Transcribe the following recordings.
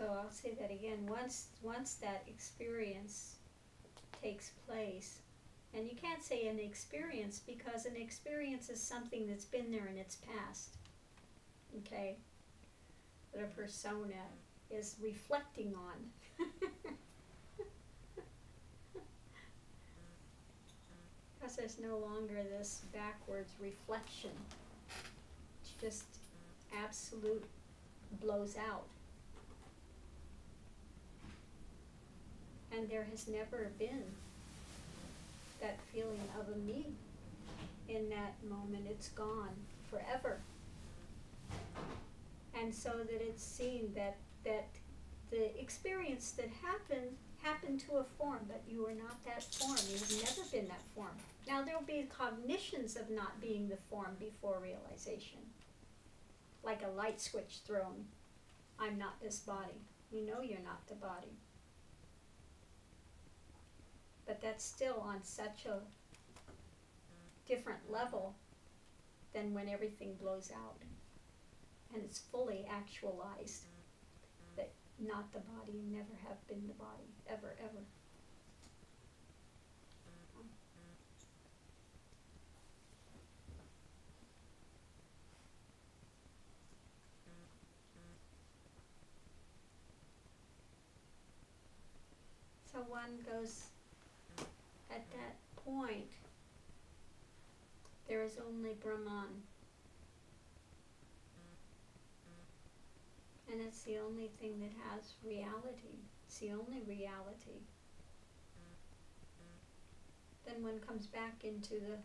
So I'll say that again. Once that experience takes place, and you can't say an experience because an experience is something that's been there in its past. Okay? That a persona is reflecting on. Because there's no longer this backwards reflection. It's just absolute blows out. And there has never been that feeling of a me in that moment. It's gone forever. And so that it's seen that the experience that happened to a form, but you are not that form. You've never been that form. Now there will be cognitions of not being the form before realization. Like a light switch thrown. I'm not this body. You know you're not the body. But that's still on such a different level than when everything blows out. And it's fully actualized. That not the body, you never have been the body. Ever, ever. So one goes, at that point, there is only Brahman. And it's the only thing that has reality. It's the only reality. Then one comes back into the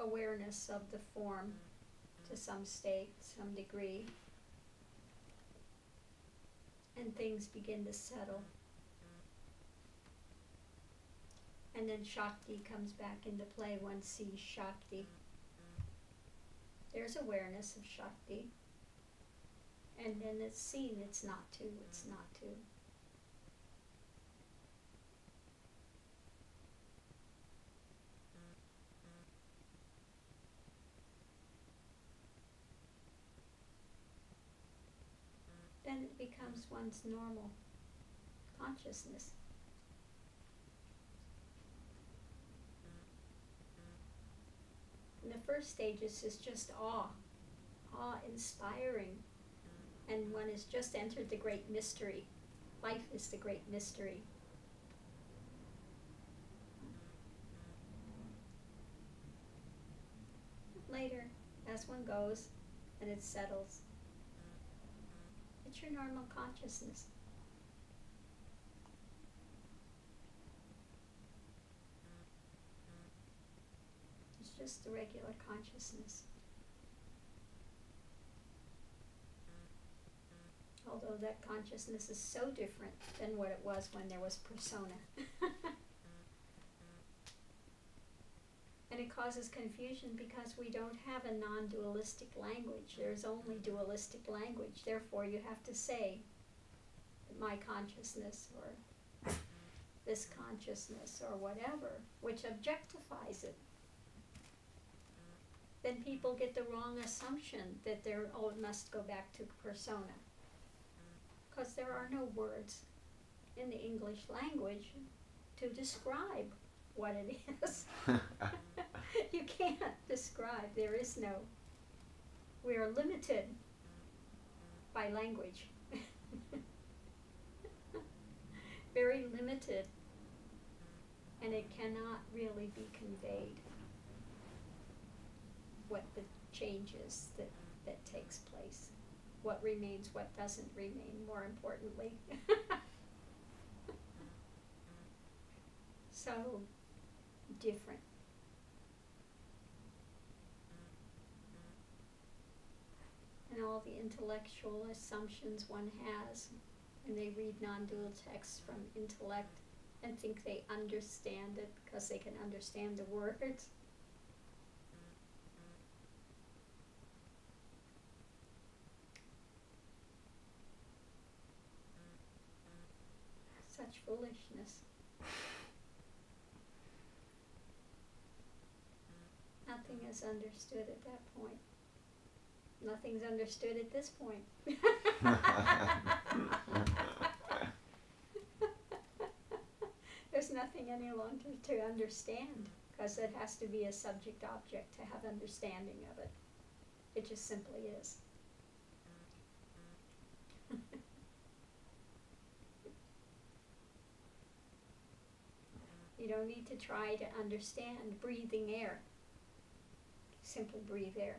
awareness of the form to some state, some degree. And things begin to settle. And then Shakti comes back into play. One sees Shakti. There's awareness of Shakti. And then it's seen, it's not two, it's not two. Then it becomes one's normal consciousness. And the first stages is just awe-inspiring. And one has just entered the great mystery. Life is the great mystery. Later, as one goes and it settles, it's your normal consciousness. It's just the regular consciousness. Although that consciousness is so different than what it was when there was persona. And it causes confusion because we don't have a non-dualistic language. There's only dualistic language. Therefore, you have to say my consciousness or this consciousness or whatever, which objectifies it. Then people get the wrong assumption that it must go back to persona. Because there are no words in the English language to describe what it is. You can't describe. There is no. We are limited by language. Very limited. And it cannot really be conveyed what the change is that takes place. What remains, what doesn't remain, more importantly. So different. And all the intellectual assumptions one has, and they read non-dual texts from intellect and think they understand it because they can understand the words. Such foolishness. Nothing is understood at that point. Nothing's understood at this point. any longer to understand, because it has to be a subject object to have understanding of it. It just simply is. You don't need to try to understand breathing air. Simply breathe air.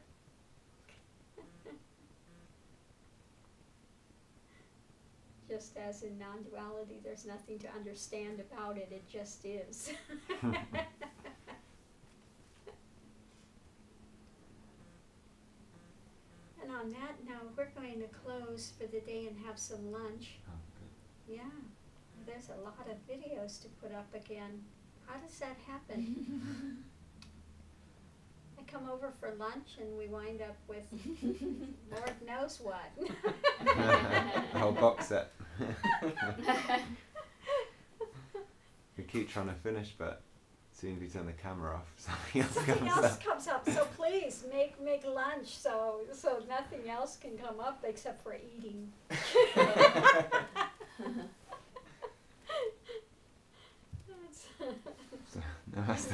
Just as in non-duality, there's nothing to understand about it, it just is. And on that note, we're going to close for the day and have some lunch. Oh, good. Yeah, there's a lot of videos to put up again. How does that happen? I come over for lunch and we wind up with Lord knows what. A whole box set. We keep trying to finish, but as soon as we turn the camera off, something else comes up. So please make lunch so nothing else can come up except for eating. So, namaste.